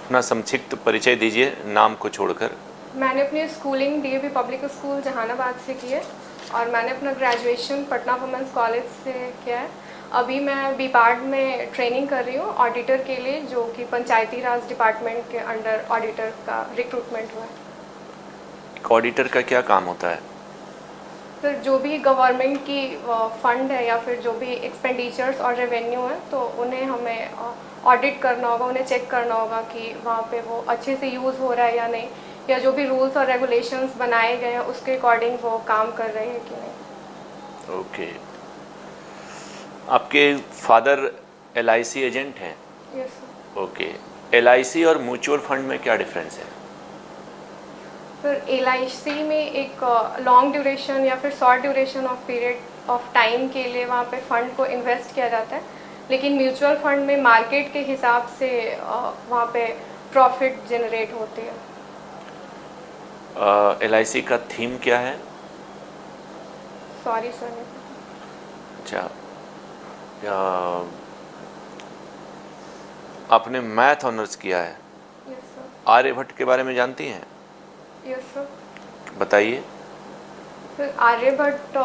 अपना संक्षिप्त परिचय दीजिए, नाम को छोड़कर। मैंने अपनी schooling DAV public school Jahanabad से की है और मैंने अपना ग्रेजुएशन पटना वुमेंस कॉलेज से किया है। अभी मैं बीपार्ड में ट्रेनिंग कर रही हूँ ऑडिटर के लिए, जो कि पंचायती राज डिपार्टमेंट के अंडर ऑडिटर का रिक्रूटमेंट हुआ है। ऑडिटर का क्या काम होता है? फिर जो भी गवर्नमेंट की फंड है या फिर जो भी एक्सपेंडिचर्स और रेवेन्यू है, तो उन्हें हमें ऑडिट करना होगा, उन्हें चेक करना होगा कि वहाँ पे वो अच्छे से यूज़ हो रहा है या नहीं, या जो भी रूल्स और रेगुलेशंस बनाए गए हैं उसके अकॉर्डिंग वो काम कर रहे हैं कि नहीं। ओके। आपके फादर एलआईसी एजेंट हैं? Yes sir. ओके। एलआईसी और म्यूचुअल फंड में क्या डिफरेंस है? फिर एलआईसी में एक लॉन्ग ड्यूरेशन या फिर short duration of period of time के लिए वहाँ पे फंड को इन्वेस्ट किया जाता है, लेकिन म्यूचुअल फंड में मार्केट के हिसाब से वहाँ पे प्रॉफिट जनरेट होती है। एलआईसी का थीम क्या है? Sorry sir. अच्छा, आपने मैथ ऑनर्स किया है, यस सर। आर्यभट्ट के बारे में जानती हैं? Yes sir. बताइए। फिर आर्यभट्ट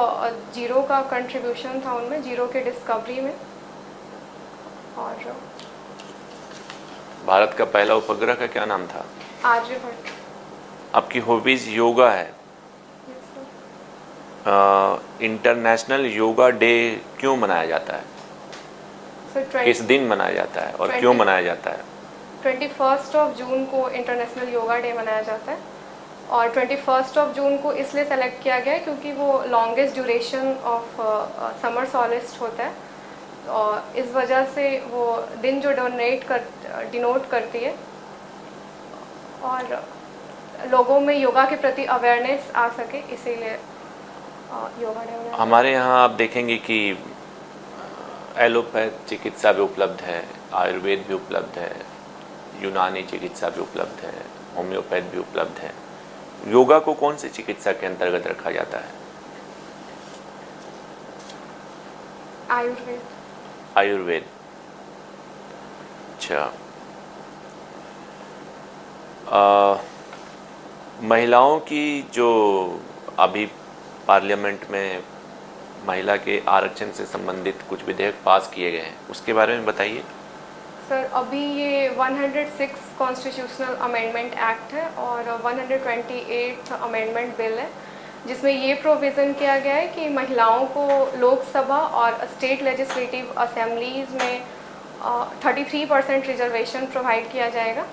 जीरो का कंट्रीब्यूशन था उनमें, जीरो के डिस्कवरी में। और भारत का पहला उपग्रह का क्या नाम था? आर्यभट्ट। आपकी हॉबीज योगा है। Yes sir. International yoga day क्यों मनाया जाता है? सर किस दिन मनाया जाता है और क्यों मनाया जाता है? 21 जून को इंटरनेशनल योगा डे मनाया जाता है, और 21 जून को इसलिए सेलेक्ट किया गया है क्योंकि वो लॉन्गेस्ट ड्यूरेशन ऑफ समर सॉलिस्ट होता है, और इस वजह से वो दिन जो डिनोट करती है, और लोगों में योगा के प्रति अवेयरनेस आ सके, इसीलिए योगा डे मनाया। हमारे यहाँ आप देखेंगे कि एलोपैथ चिकित्सा भी उपलब्ध है, आयुर्वेद भी उपलब्ध है, यूनानी चिकित्सा भी उपलब्ध है, होम्योपैथ भी उपलब्ध है। योगा को कौन सी चिकित्सा के अंतर्गत रखा जाता है? आयुर्वेद। आयुर्वेद। अच्छा। महिलाओं की जो अभी पार्लियामेंट में महिला के आरक्षण से संबंधित कुछ विधेयक पास किए गए हैं, उसके बारे में बताइए। सर अभी ये 106 कॉन्स्टिट्यूशनल अमेंडमेंट एक्ट है और 128 अमेंडमेंट बिल है, जिसमें ये प्रोविज़न किया गया है कि महिलाओं को लोकसभा और स्टेट लेजिस्लेटिव असेंबलीज़ में 33% रिजर्वेशन प्रोवाइड किया जाएगा।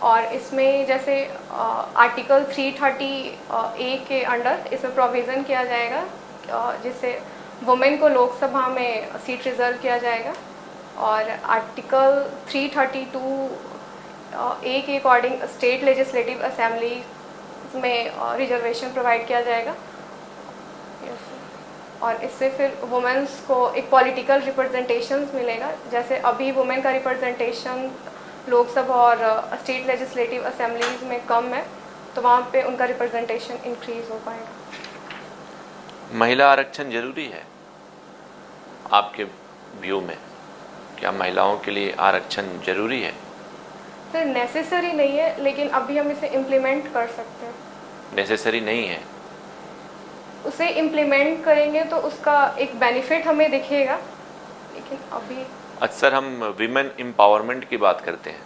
और इसमें जैसे आर्टिकल 330 ए के अंडर इसमें प्रोविज़न किया जाएगा जिससे वुमेन को लोकसभा में सीट रिज़र्व किया जाएगा, और आर्टिकल 332 ए के अकॉर्डिंग स्टेट लेजिस्लेटिव असेंबली में रिजर्वेशन प्रोवाइड किया जाएगा। और इससे फिर वुमेन्स को एक पॉलिटिकल रिप्रेजेंटेशन मिलेगा। जैसे अभी वुमेन का रिप्रेजेंटेशन लोकसभा और स्टेट लेजिस्लेटिव असेंबलीज में कम है, तो वहाँ पे उनका रिप्रेजेंटेशन इंक्रीज हो पाएगा। महिला आरक्षण जरूरी है आपके व्यू में? क्या महिलाओं के लिए आरक्षण जरूरी है? सर नेसेसरी नहीं है, लेकिन अभी हम इसे इम्प्लीमेंट कर सकते हैं। नेसेसरी नहीं है? उसे इम्प्लीमेंट करेंगे तो उसका एक बेनिफिट हमें दिखेगा, लेकिन अभी अक्सर हम विमेन एम्पावरमेंट की बात करते हैं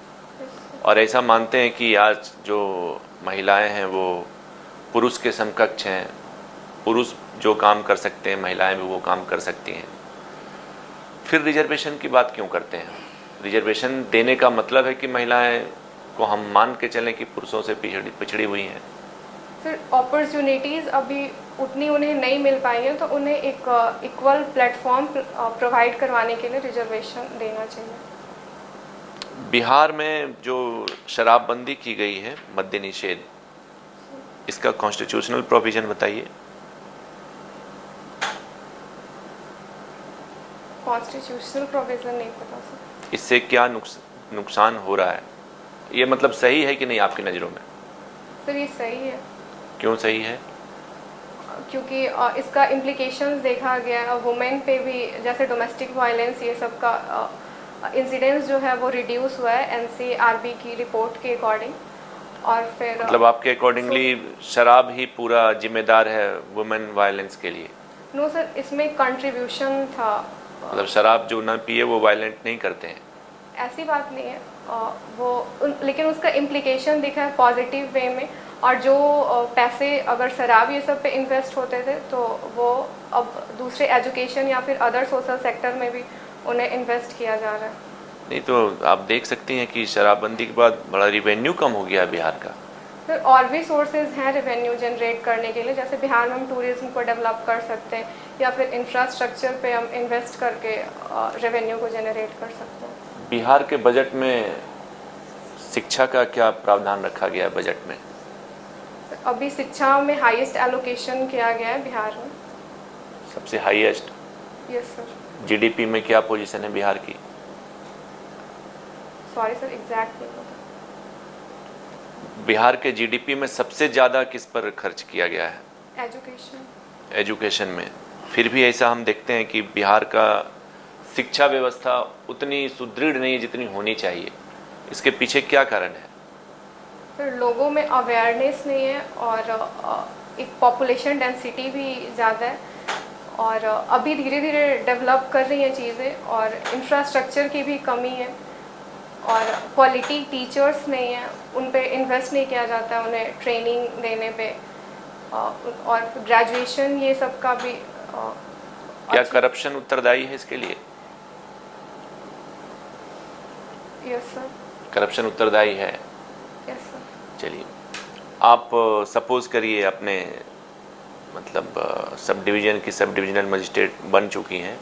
और ऐसा मानते हैं कि आज जो महिलाएं हैं वो पुरुष के समकक्ष हैं, पुरुष जो काम कर सकते हैं महिलाएं भी वो काम कर सकती हैं। फिर रिजर्वेशन की बात क्यों करते हैं? रिजर्वेशन देने का मतलब है कि महिलाएं को हम मान के चलें कि पुरुषों से पिछड़ी हुई हैं। फिर अपॉर्चुनिटीज़ अभी उतनी उन्हें नहीं मिल पाई है, तो उन्हें एक इक्वल प्लेटफॉर्म प्रोवाइड करवाने के लिए रिजर्वेशन देना चाहिए। बिहार में जो शराबबंदी की गई है, मद्य निषेध, इसका कॉन्स्टिट्यूशनल प्रोविजन बताइए। कॉन्स्टिट्यूशनल प्रोविजन नहीं पता सर। इससे क्या नुकसान हो रहा है? ये मतलब सही है कि नहीं आपकी नज़रों में? सर ये सही है। क्यों सही है? क्योंकि इसका इम्प्लीकेशंस देखा गया है वुमेन पे भी, जैसे डोमेस्टिक वायलेंस ये सब का इंसिडेंस जो है वो रिड्यूस हुआ है एनसीआरबी की रिपोर्ट के अकॉर्डिंग। और फिर मतलब आपके अकॉर्डिंगली शराब ही पूरा जिम्मेदार है वुमेन वायलेंस के लिए? नो सर, इसमें कंट्रीब्यूशन था। मतलब शराब जो ना पिए वो वायलेंट नहीं करते हैं? ऐसी बात नहीं है, लेकिन उसका इम्प्लीकेशन दिखा है पॉजिटिव वे में। और जो पैसे अगर शराब ये सब पे इन्वेस्ट होते थे तो वो अब दूसरे एजुकेशन या फिर अदर सोशल सेक्टर में भी उन्हें इन्वेस्ट किया जा रहा है। नहीं तो आप देख सकती हैं कि शराबबंदी के बाद बड़ा रिवेन्यू कम हो गया बिहार का। फिर और भी सोर्सेज हैं रेवेन्यू जनरेट करने के लिए, जैसे बिहार में हम टूरिज्म को डेवलप कर सकते हैं या फिर इंफ्रास्ट्रक्चर पे हम इन्वेस्ट करके रेवेन्यू को जनरेट कर सकते हैं। बिहार के बजट में शिक्षा का क्या प्रावधान रखा गया है बजट में? अभी शिक्षा में हाईएस्ट एलोकेशन किया गया है बिहार में। सबसे हाईएस्ट? Yes sir. जीडीपी में क्या पोजीशन है बिहार की? सॉरी सर, एग्जैक्ट नहीं पता। बिहार के जीडीपी में सबसे ज़्यादा किस पर खर्च किया गया है? एजुकेशन। एजुकेशन में। फिर भी ऐसा हम देखते हैं कि बिहार का शिक्षा व्यवस्था उतनी सुदृढ़ नहीं जितनी होनी चाहिए। इसके पीछे क्या कारण है? फिर लोगों में अवेयरनेस नहीं है और एक पॉपुलेशन डेंसिटी भी ज़्यादा है और अभी धीरे धीरे डेवलप कर रही हैं चीज़ें और इंफ्रास्ट्रक्चर की भी कमी है और क्वालिटी टीचर्स नहीं है, उन पे इन्वेस्ट नहीं किया जाता है उन्हें ट्रेनिंग देने पे और ग्रेजुएशन ये सब का भी क्या करप्शन उत्तरदायी है इसके लिए? Yes sir. करप्शन उत्तरदायी है? Yes sir. चलिए, आप सपोज करिए अपने मतलब सब डिवीज़न की सब डिविजनल मजिस्ट्रेट बन चुकी हैं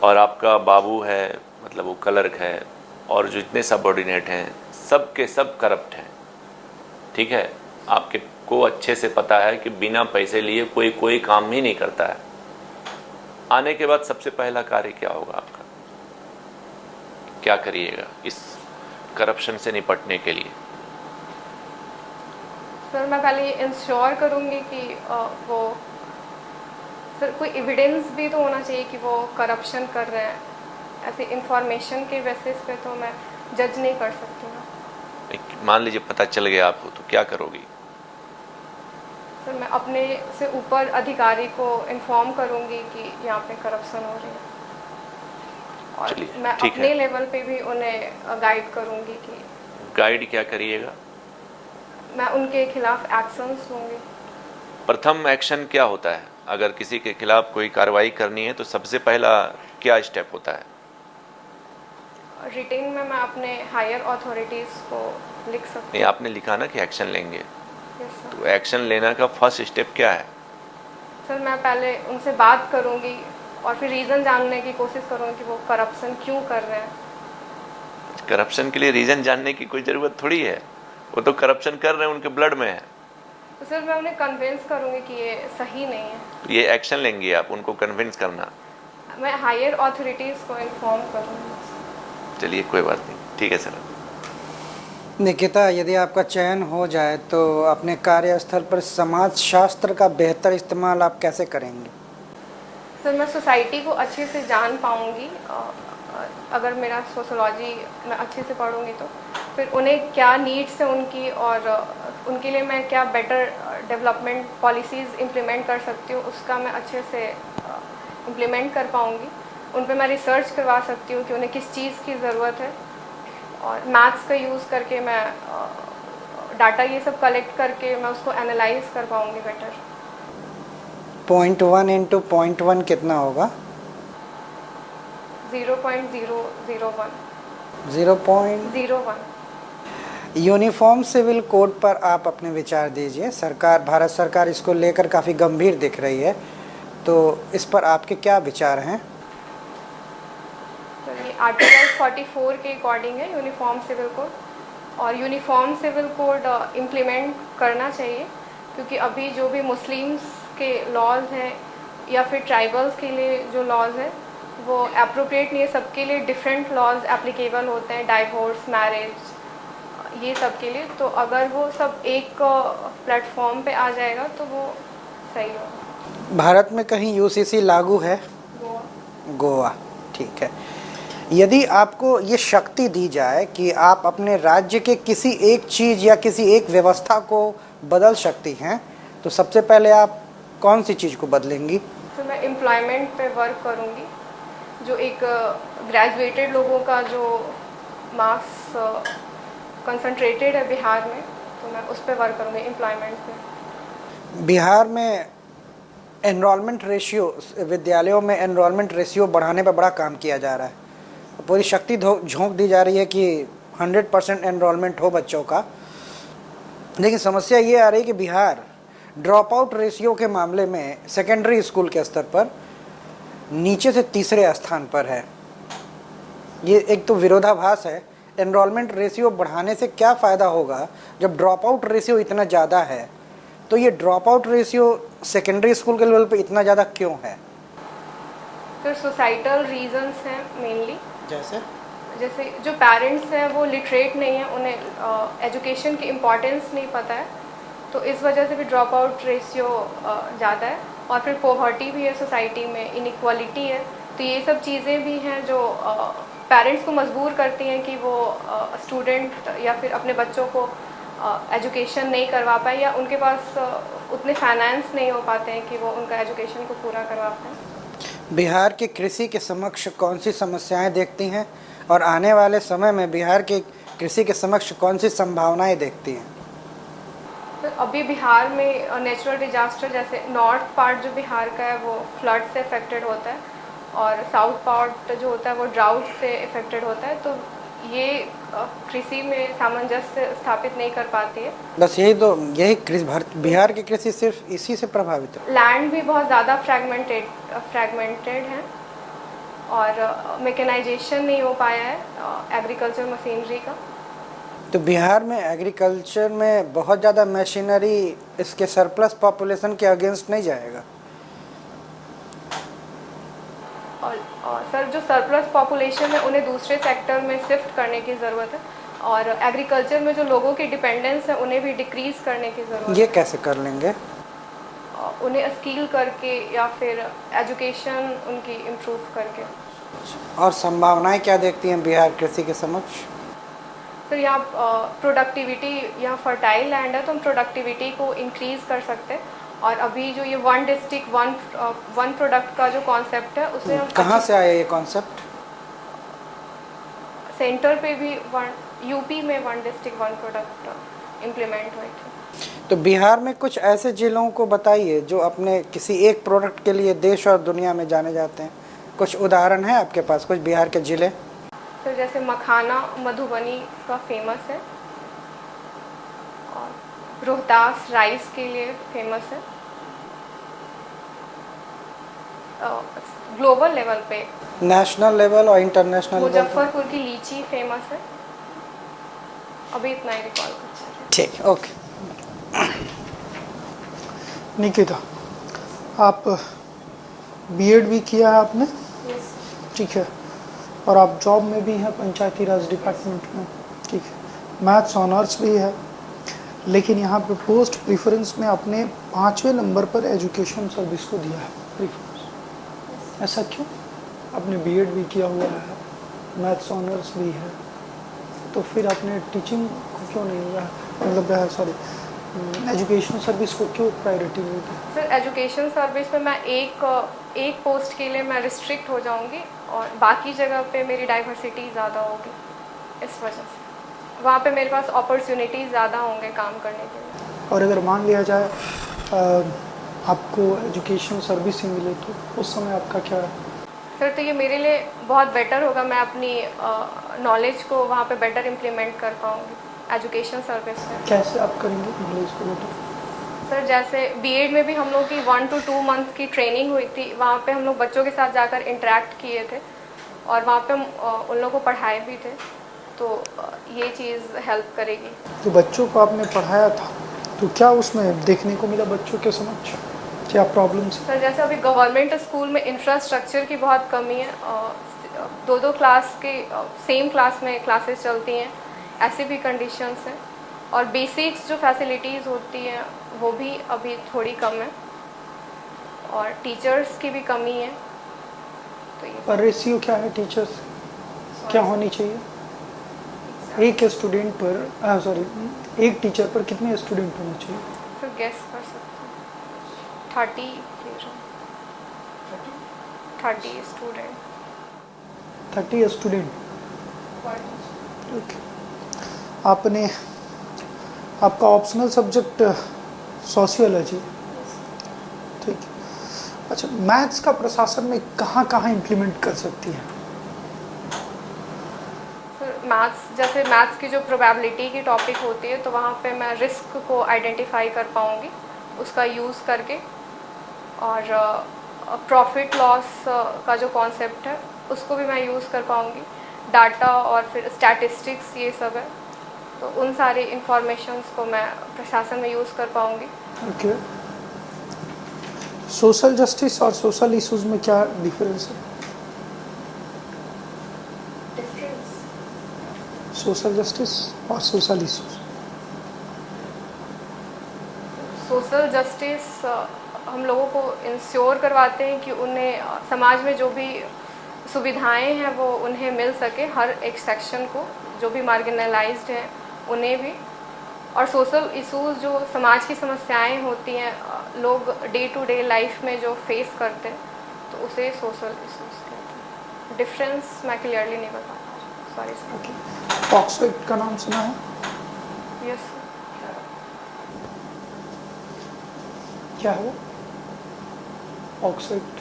और आपका बाबू है, मतलब वो क्लर्क है और जो जितने सबऑर्डिनेट हैं सब के सब करप्ट हैं, ठीक है? आपके को अच्छे से पता है कि बिना पैसे लिए कोई काम ही नहीं करता है। आने के बाद सबसे पहला कार्य क्या होगा आपका? क्या करिएगा इस करप्शन से निपटने के लिए? सर मैं पहले ये इंश्योर करूँगी कि वो सर कोई एविडेंस भी तो होना चाहिए कि वो करप्शन कर रहे हैं। ऐसे इंफॉर्मेशन के बेसिस पे तो मैं जज नहीं कर सकती ना। मान लीजिए पता चल गया आपको, तो क्या करोगी? सर मैं अपने से ऊपर अधिकारी को इन्फॉर्म करूँगी कि यहाँ पे करप्शन हो रही है और चलिए, मैं ठीक अपने है। लेवल पे भी उन्हें गाइड करूँगी कि गाइड क्या करिएगा? मैं उनके खिलाफ एक्शंस लूँगी। प्रथम एक्शन क्या होता है? अगर किसी के खिलाफ कोई कार्रवाई करनी है तो सबसे पहला क्या स्टेप होता है? रिटेन में मैं अपने हायर अथॉरिटीज़ को लिख सकती नहीं, आपने लिखा ना कि एक्शन लेंगे, हूँ। Yes sir. तो एक्शन लेना का फर्स्ट स्टेप क्या है? सर मैं पहले उनसे बात करूँगी और फिर रीज़न जानने की कोशिश करूँगी कि वो करप्शन क्यों कर रहे हैं। करप्शन के लिए रीजन जानने की कोई ज़रूरत थोड़ी है, वो तो करप्शन कर रहे हैं, उनके ब्लड में है। तो सर मैं उन्हें कन्विंस करूँगी कि ये सही नहीं है। तो ये एक्शन लेंगे आप, उनको कन्विंस करना। मैं हायर अथॉरिटीज़ को इन्फॉर्म करूँगी। चलिए, कोई बात नहीं, ठीक है सर। निकिता, यदि आपका चयन हो जाए तो अपने कार्यस्थल पर समाज शास्त्र का बेहतर इस्तेमाल आप कैसे करेंगे? सर मैं सोसाइटी को अच्छे से जान पाऊँगी। अगर मेरा सोशोलॉजी मैं अच्छे से पढ़ूँगी तो फिर उन्हें क्या नीड्स है उनकी और उनके लिए मैं क्या बेटर डेवलपमेंट पॉलिसीज़ इम्प्लीमेंट कर सकती हूँ, उसका मैं अच्छे से इम्प्लीमेंट कर पाऊँगी। उन पे मैं रिसर्च करवा सकती हूँ कि उन्हें किस चीज़ की ज़रूरत है और मैथ्स का यूज़ करके मैं डाटा ये सब कलेक्ट करके मैं उसको एनालाइज कर पाऊँगी बेटर। 0.1 इंटू 0.1 कितना होगा? 0.001। 0.01। यूनिफॉर्म सिविल कोड पर आप अपने विचार दीजिए। भारत सरकार इसको लेकर काफ़ी गंभीर दिख रही है, तो इस पर आपके क्या विचार हैं? तो ये आर्टिकल 44 के अकॉर्डिंग है यूनिफॉर्म सिविल कोड और यूनिफॉर्म सिविल कोड इम्प्लीमेंट करना चाहिए क्योंकि अभी जो भी मुस्लिम्स के लॉज हैं या फिर ट्राइबल्स के लिए जो लॉज है वो अप्रोप्रिएट नहीं है। सबके लिए डिफरेंट लॉज एप्लीकेबल होते हैं, डाइवोर्स, मैरिज, ये सब के लिए। तो अगर वो सब एक प्लेटफॉर्म पे आ जाएगा तो वो सही होगा। भारत में कहीं यूसीसी लागू है? गोवा। गोवा, ठीक है। यदि आपको ये शक्ति दी जाए कि आप अपने राज्य के किसी एक चीज़ या किसी एक व्यवस्था को बदल सकती हैं, तो सबसे पहले आप कौन सी चीज़ को बदलेंगी? तो मैं एम्प्लॉयमेंट पे वर्क करूँगी। जो एक ग्रेजुएटेड लोगों का जो मार्क्स कंसंट्रेटेड है बिहार में, तो मैं उस पर वर्क करूँगी, एम्प्लॉयमेंट पे। बिहार में एनरोलमेंट रेशियो, विद्यालयों में एनरोलमेंट रेशियो बढ़ाने पर बड़ा काम किया जा रहा है। पूरी शक्ति झोंक दी जा रही है कि 100% एनरोलमेंट हो बच्चों का। लेकिन समस्या ये आ रही है कि बिहार ड्रॉप आउट रेशियो के मामले में सेकेंडरी स्कूल के स्तर पर नीचे से तीसरे स्थान पर है। ये एक तो विरोधाभास है। एनरोलमेंट रेशियो बढ़ाने से क्या फ़ायदा होगा जब ड्रॉप आउट रेशियो इतना ज़्यादा है? तो ये drop out ratio secondary school के लेवल पे इतना ज़्यादा क्यों है? फिर सोसाइटल रीजंस हैं मेनली। जैसे जो पेरेंट्स हैं वो लिटरेट नहीं है, उन्हें एजुकेशन की इम्पोर्टेंस नहीं पता है, तो इस वजह से भी ड्रॉप आउट रेशियो ज़्यादा है। और फिर पोवर्टी भी है सोसाइटी में, इनइक्वालिटी है। तो ये सब चीज़ें भी हैं जो पेरेंट्स को मजबूर करती हैं कि वो स्टूडेंट या फिर अपने बच्चों को एजुकेशन नहीं करवा पाए, या उनके पास उतने फाइनेंस नहीं हो पाते हैं कि वो उनका एजुकेशन को पूरा करवा पाएँ। बिहार की कृषि के समक्ष कौन सी समस्याएं देखती हैं, और आने वाले समय में बिहार के कृषि के समक्ष कौन सी संभावनाएं देखती हैं? तो अभी बिहार में नेचुरल डिजास्टर, जैसे नॉर्थ पार्ट जो बिहार का है वो फ्लड से अफेक्टेड होता है, और साउथ पार्ट जो होता है वो ड्राउट से अफेक्टेड होता है। तो ये कृषि में सामंजस्य स्थापित नहीं कर पाती है। बस यही बिहार की कृषि सिर्फ इसी से प्रभावित है। लैंड भी बहुत ज़्यादा फ्रैगमेंटेड है, और मैकेनाइजेशन नहीं हो पाया है एग्रीकल्चर मशीनरी का। तो बिहार में एग्रीकल्चर में बहुत ज़्यादा मशीनरी इसके सरप्लस पॉपुलेशन के अगेंस्ट नहीं जाएगा? और सर, जो सरप्लस पॉपुलेशन है उन्हें दूसरे सेक्टर में शिफ्ट करने की ज़रूरत है, और एग्रीकल्चर में जो लोगों की डिपेंडेंस है उन्हें भी डिक्रीज करने की ज़रूरत है। ये कैसे कर लेंगे? उन्हें स्किल करके या फिर एजुकेशन उनकी इम्प्रूव करके। और संभावनाएं क्या देखती हैं बिहार कृषि के समक्ष? फिर यहाँ प्रोडक्टिविटी, यहाँ फर्टाइल लैंड है तो हम प्रोडक्टिविटी को इंक्रीज़ कर सकते हैं। और अभी जो ये वन डिस्ट्रिक्ट वन प्रोडक्ट का जो कॉन्सेप्ट है उसमें हम कहाँ से आया ये कॉन्सेप्ट? सेंटर पे भी यूपी में one district one product implement हुई थी। तो बिहार में कुछ ऐसे जिलों को बताइए जो अपने किसी एक प्रोडक्ट के लिए देश और दुनिया में जाने जाते हैं। कुछ उदाहरण है आपके पास, कुछ बिहार के जिले? तो जैसे मखाना मधुबनी का फेमस है, और रोहतास राइस के लिए फेमस है। ग्लोबल लेवल पे, नेशनल लेवल और इंटरनेशनल लेवल? मुजफ्फरपुर की लीची फेमस है। अभी इतना ही रिकॉल कर सकते हैं। ठीक, ओके। निकिता, आप बीएड भी किया है आपने? यस। ठीक है, और आप जॉब में भी हैं पंचायती राज डिपार्टमेंट में? ठीक है, मैथ्स ऑनर्स भी है, लेकिन यहाँ पे पोस्ट प्रीफरेंस में आपने 5वें नंबर पर एजुकेशन सर्विस को दिया है प्रीफरेंस। ऐसा क्यों? आपने बीएड भी किया हुआ है, मैथ्स ऑनर्स भी है, तो फिर आपने टीचिंग को क्यों नहीं दिया, मतलब सॉरी एजुकेशन सर्विस को क्यों प्रायोरिटी नहीं दी? सर, एजुकेशन सर्विस में मैं एक पोस्ट के लिए मैं रिस्ट्रिक्ट हो जाऊंगी, और बाकी जगह पे मेरी डाइवर्सिटी ज़्यादा होगी। इस वजह से वहाँ पे मेरे पास अपॉर्चुनिटीज़ ज़्यादा होंगे काम करने के लिए। और अगर मान लिया जाए आपको एजुकेशन सर्विस ही मिले तो उस समय आपका क्या है? सर, तो ये मेरे लिए बहुत बेटर होगा, मैं अपनी नॉलेज को वहाँ पे बेटर इम्प्लीमेंट कर पाऊँगी एजुकेशन सर्विस में। कैसे आप करेंगे नॉलेज को बेटर? सर, जैसे बीएड में भी हम लोग की 1 to 2 मंथ की ट्रेनिंग हुई थी, वहाँ पे हम लोग बच्चों के साथ जाकर इंटरेक्ट किए थे, और वहाँ पे हम उन लोगों को पढ़ाए भी थे, तो ये चीज़ हेल्प करेगी। तो बच्चों को आपने पढ़ाया था, तो क्या उसमें देखने को मिला बच्चों के समक्ष? क्या प्रॉब्लम्स? सर, जैसे अभी गवर्नमेंट स्कूल में इंफ्रास्ट्रक्चर की बहुत कमी है, 2-2 क्लास के सेम क्लास में क्लासेस चलती हैं, ऐसी भी कंडीशंस हैं, और बेसिक्स जो फैसिलिटीज़ होती हैं वो भी अभी थोड़ी कम है, और टीचर्स की भी कमी है। तो ये पर रेशियो क्या है टीचर्स? क्या होनी चाहिए? एक स्टूडेंट पर एक टीचर पर कितने स्टूडेंट होने चाहिए? फिर गेस कर सकते हैं 30 स्टूडेंट। 30 स्टूडेंट। ओके। आपने आपका ऑप्शनल सब्जेक्ट सोशियोलॉजी, ठीक है। अच्छा, मैथ्स का प्रशासन में कहाँ कहाँ इम्प्लीमेंट कर सकती है? मैथ्स, जैसे मैथ्स की जो प्रोबेबिलिटी की टॉपिक होती है तो वहाँ पे मैं रिस्क को आइडेंटिफाई कर पाऊँगी उसका यूज़ करके, और प्रॉफिट लॉस का जो कॉन्सेप्ट है उसको भी मैं यूज़ कर पाऊँगी। डाटा और फिर स्टैटिस्टिक्स ये सब है, तो उन सारे इंफॉर्मेशंस को मैं प्रशासन में यूज़ कर पाऊँगी। ओके। सोशल जस्टिस और सोशल इश्यूज में क्या डिफरेंस है? सोशल जस्टिस और सोशल इश्यूज। सोशल जस्टिस हम लोगों को इंश्योर करवाते हैं कि उन्हें समाज में जो भी सुविधाएं हैं वो उन्हें मिल सके, हर एक सेक्शन को, जो भी मार्जिनलाइज्ड हैं उन्हें भी। और सोशल इश्यूज जो समाज की समस्याएं होती हैं, लोग डे टू डे लाइफ में जो फेस करते हैं, तो उसे सोशल इश्यूज कहते हैं। डिफरेंस मैं क्लियरली नहीं बता पा रही, sorry sir. Okay. POCSO act का नाम सुना है? यस। क्या है वो पॉक्सो एक्ट?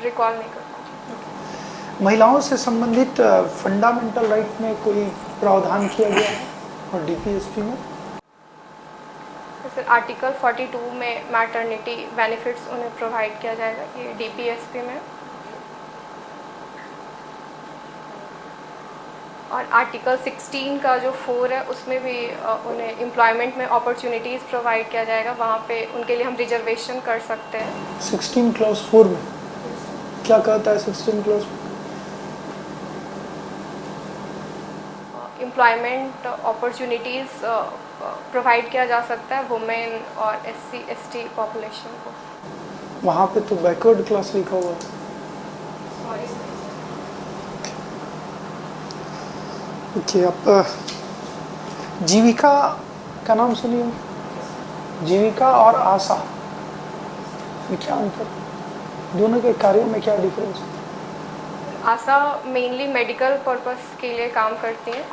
रिकॉल नहीं कर पाती। महिलाओं से संबंधित फंडामेंटल राइट में कोई प्रावधान किया गया है और डीपीएसपी में? जैसे आर्टिकल 42 में मैटरनिटी बेनिफिट्स उन्हें प्रोवाइड किया जाएगा, ये डीपीएसपी में। और आर्टिकल 16 का जो 4 है उसमें भी उन्हें एम्प्लॉयमेंट में अपॉर्चुनिटीज़ प्रोवाइड किया जाएगा, वहाँ पे उनके लिए हम रिजर्वेशन कर सकते हैं। 16 क्लॉज 4 में क्या कहता है? 16 क्लॉज एम्प्लॉयमेंट अपॉर्चुनिटीज़ प्रोवाइड किया जा सकता है वुमेन और SC/ST पॉपुलेशन को। वहाँ पे तो बैकवर्ड क्लास लिखा हुआ है। सॉरी। ओके। आप जीविका का नाम सुनिए? जीविका और आशा में क्या अंतर? दोनों के कार्यों में क्या डिफरेंस है? आशा मेनली मेडिकल पर्पस के लिए काम करती हैं,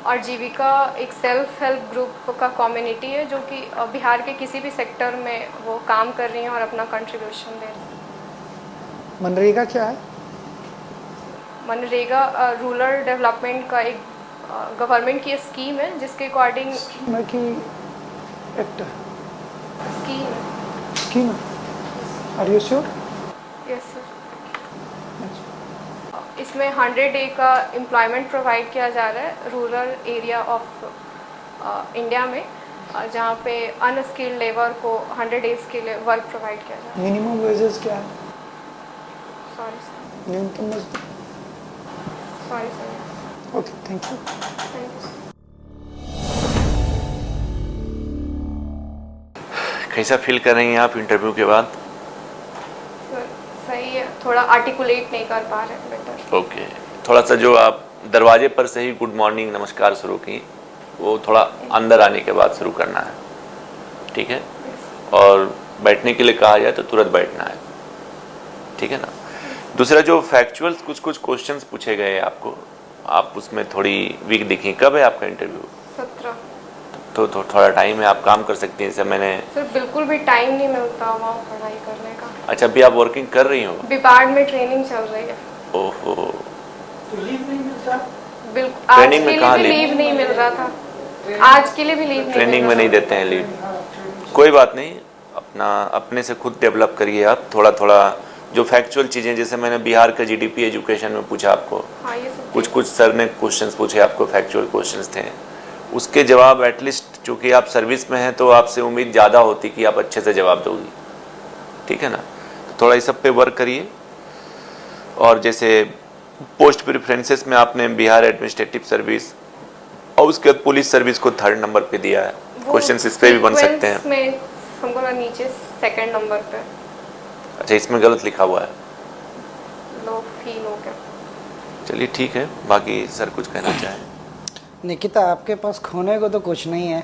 और जीविका एक सेल्फ हेल्प ग्रुप का कम्युनिटी है जो कि बिहार के किसी भी सेक्टर में वो काम कर रही हैं और अपना कंट्रीब्यूशन दे रही हैं। मनरेगा क्या है? मनरेगा रूरल डेवलपमेंट का एक गवर्नमेंट की स्कीम है जिसके अकॉर्डिंग स्कीम की एक्ट है? स्कीम है। Are you sure? Yes sir. इसमें 100 डे का एम्प्लॉयमेंट प्रोवाइड किया जा रहा है रूरल एरिया ऑफ इंडिया में, जहाँ पे अनस्किल्ड लेबर को 100 डेज के लिए वर्क प्रोवाइड किया जा रहा है। मिनिमम वेजेस क्या है? Sorry sir. न्यूनतम मजदूर। Sorry sir. Okay, thank you. Thank you. कैसा फील कर रही हैं आप इंटरव्यू के बाद? सर सही है, थोड़ा आर्टिकुलेट नहीं कर पा रहे बेटर। ओके। थोड़ा सा जो आप दरवाजे पर से ही गुड मॉर्निंग नमस्कार शुरू की, वो थोड़ा अंदर आने के बाद शुरू करना है, ठीक है? और बैठने के लिए कहा जाए तो तुरंत बैठना है, ठीक है ना? दूसरा, जो फैक्चुअल्स कुछ क्वेश्चंस पूछे गए आपको, आप उसमें थोड़ी वीक दिखी। कब है आपका इंटरव्यू? 17। तो थोड़ा टाइम है, आप काम कर सकती हैं। जैसे मैंने सर बिल्कुल भी टाइम नहीं मिलता वहाँ पढ़ाई करने का। अच्छा, अभी आप वर्किंग कर रही हो? बिपाड़ में ट्रेनिंग चल रही है। ओहो, तो लीव नहीं मिलता? बिल्कुल। आज ट्रेनिंग के में लिए कहाँ भी लीव नहीं मिल रहा था। आज के लिए भी लीव नहीं ट्रेनिंग मिल में रहा नहीं था। देते हैं लीव। कोई बात नहीं, अपने से खुद डेवलप करिए आप थोड़ा। जो फैक्चुअल चीज़ें, जैसे मैंने बिहार का जीडीपी एजुकेशन में पूछा आपको, हाँ, ये सब कुछ सर ने क्वेश्चंस पूछे आपको, फैक्चुअल क्वेश्चंस थे, उसके जवाब एटलीस्ट, चूँकि आप सर्विस में हैं तो आपसे उम्मीद ज़्यादा होती कि आप अच्छे से जवाब दोगी, ठीक है ना? तो थोड़ा इस सब पे वर्क करिए। और जैसे पोस्ट प्रेफरेंसेस में आपने बिहार एडमिनिस्ट्रेटिव सर्विस और उसके बाद पुलिस सर्विस को 3rd नंबर पे दिया है। वो क्वेश्चंस इस पे भी बन सकते हैं। सीक्वेंस में हमको ना नीचे 2nd नंबर पे। अच्छा, इसमें गलत लिखा हुआ है। लो फील हो गया। चलिए ठीक है, बाकी सर कुछ कहना चाहें? निकिता, आपके पास खोने को तो कुछ नहीं है।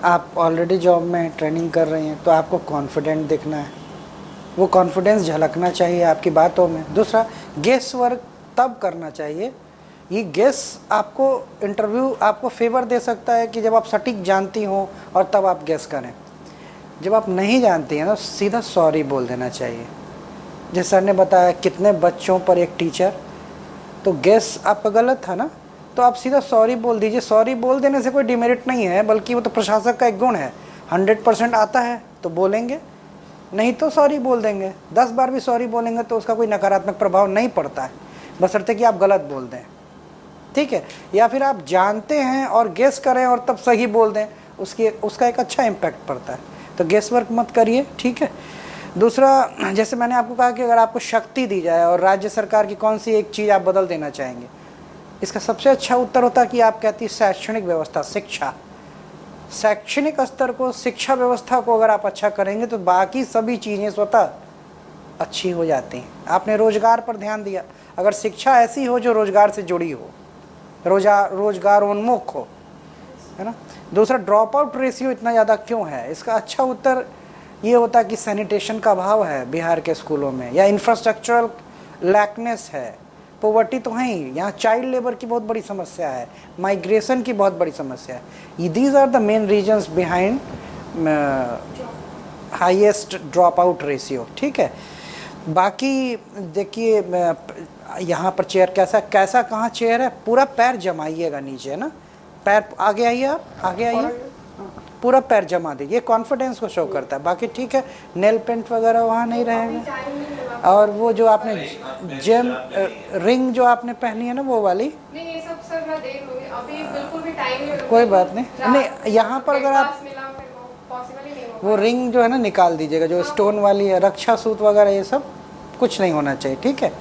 आप ऑलरेडी जॉब में ट्रेनिंग कर रही हैं, तो आपको कॉन्फिडेंट दिखना है, वो कॉन्फिडेंस झलकना चाहिए आपकी बातों में। दूसरा, गेस वर्क तब करना चाहिए, ये गेस आपको इंटरव्यू आपको फेवर दे सकता है कि जब आप सटीक जानती हो और तब आप गेस करें। जब आप नहीं जानती हैं ना, सीधा सॉरी बोल देना चाहिए। जैसे सर ने बताया कितने बच्चों पर एक टीचर, तो गेस आपका गलत था ना, तो आप सीधा सॉरी बोल दीजिए। सॉरी बोल देने से कोई डिमेरिट नहीं है, बल्कि वो तो प्रशासक का एक गुण है। 100% आता है तो बोलेंगे, नहीं तो सॉरी बोल देंगे। 10 बार भी सॉरी बोलेंगे तो उसका कोई नकारात्मक प्रभाव नहीं पड़ता है, बशर्ते कि आप गलत बोल दें, ठीक है। या फिर आप जानते हैं और गेस करें और तब सही बोल दें, उसका एक अच्छा इम्पैक्ट पड़ता है। तो गेस वर्क मत करिए, ठीक है। दूसरा, जैसे मैंने आपको कहा कि अगर आपको शक्ति दी जाए और राज्य सरकार की कौन सी एक चीज़ आप बदल देना चाहेंगे, इसका सबसे अच्छा उत्तर होता कि आप कहती शैक्षणिक व्यवस्था, शिक्षा। शैक्षणिक स्तर को, शिक्षा व्यवस्था को अगर आप अच्छा करेंगे तो बाकी सभी चीज़ें स्वतः अच्छी हो जाती हैं। आपने रोजगार पर ध्यान दिया, अगर शिक्षा ऐसी हो जो रोजगार से जुड़ी हो, रोजगार उन्मुख हो, है ना। दूसरा, ड्रॉप आउट रेशियो इतना ज़्यादा क्यों है, इसका अच्छा उत्तर ये होता कि सैनिटेशन का अभाव है बिहार के स्कूलों में, या इंफ्रास्ट्रक्चरल लैकनेस है, पॉवर्टी तो है ही, यहाँ चाइल्ड लेबर की बहुत बड़ी समस्या है, माइग्रेशन की बहुत बड़ी समस्या है। These are the main reasons behind highest drop out ratio, ठीक है। बाकी देखिए, यहाँ पर चेयर कैसा कहाँ चेयर है, पूरा पैर जमाइएगा नीचे, है ना। पैर आगे आइए, आप आगे आइए, पूरा पैर जमा दीजिए, कॉन्फिडेंस को शो करता है। बाकी ठीक है, नेल पेंट वगैरह वहाँ नहीं रहेगा। और वो जो आपने जेम रिंग जो आपने पहनी है ना, वो वाली, नहीं ये सब सर मैं देख लूंगी, अभी बिल्कुल भी टाइम नहीं। कोई बात नहीं, यहाँ पर अगर आप पॉसिबल ही नहीं होगा। वो रिंग जो है ना निकाल दीजिएगा, जो स्टोन वाली है, रक्षा सूत वगैरह ये सब कुछ नहीं होना चाहिए, ठीक है।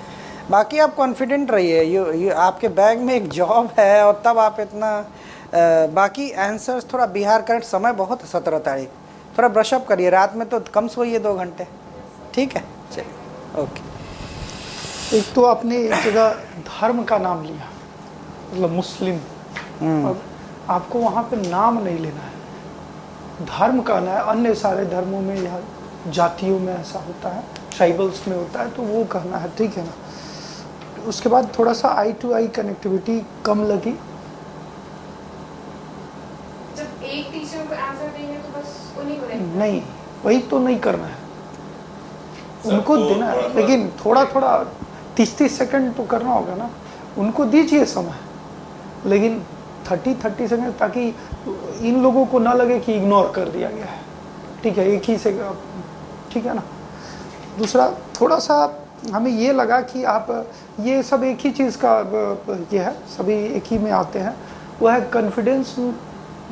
बाकी आप कॉन्फिडेंट रहिए, ये आपके बैग में एक जॉब है और तब आप इतना बाकी आंसर्स थोड़ा बिहार करंट समय बहुत है 17 तारीख, थोड़ा ब्रशअप करिए, रात में तो कम सोइए 2 घंटे, ठीक है। चलिए, ओके। एक तो आपने एक जगह धर्म का नाम लिया, मतलब मुस्लिम, अब आपको वहाँ पे नाम नहीं लेना है, धर्म कहना है। अन्य सारे धर्मों में या जातियों में ऐसा होता है, ट्राइबल्स में होता है, तो वो कहना है, ठीक है ना। उसके बाद थोड़ा सा आई टू आई कनेक्टिविटी कम लगी। जब एक टीचर को आंसर देंगे तो बस उन्हीं को देना, नहीं, वही तो नहीं करना है, उनको देना है, लेकिन थोड़ा थोड़ा 30-30 सेकंड तो करना होगा ना, उनको दीजिए समय, लेकिन 30 सेकंड, ताकि इन लोगों को ना लगे कि इग्नोर कर दिया गया है, ठीक है। एक ही से, ठीक है ना। दूसरा, थोड़ा सा हमें ये लगा कि आप ये सब एक ही चीज़ का ये है, सभी एक ही में आते हैं, वो है कॉन्फिडेंस।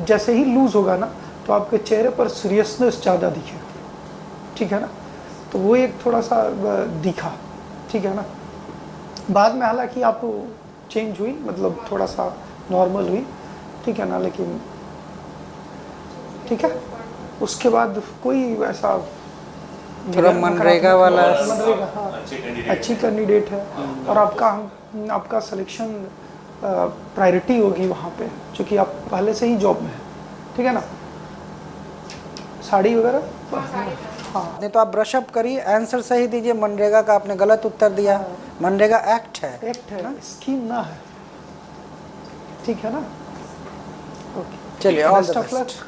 जैसे ही लूज़ होगा ना, तो आपके चेहरे पर सीरियसनेस ज़्यादा दिखेगा, ठीक है ना। तो वो एक थोड़ा सा दिखा, ठीक है ना। बाद में हालांकि आप चेंज हुई, मतलब थोड़ा सा नॉर्मल हुई, ठीक है ना, लेकिन ठीक है। उसके बाद कोई ऐसा थोड़ा मनरेगा वाला, मनरेगा, हाँ, अच्छी कैंडिडेट है, और आपका सिलेक्शन प्रायोरिटी होगी वहाँ पे, क्योंकि आप पहले से ही जॉब में हैं, ठीक है ना। साड़ी वगैरह, हाँ। नहीं तो आप ब्रशअप करिए, आंसर सही दीजिए। मनरेगा का आपने गलत उत्तर दिया, मनरेगा एक्ट है ना, स्कीम ना है, ठीक है ना। ओके, चलिए, all the best of best. Luck.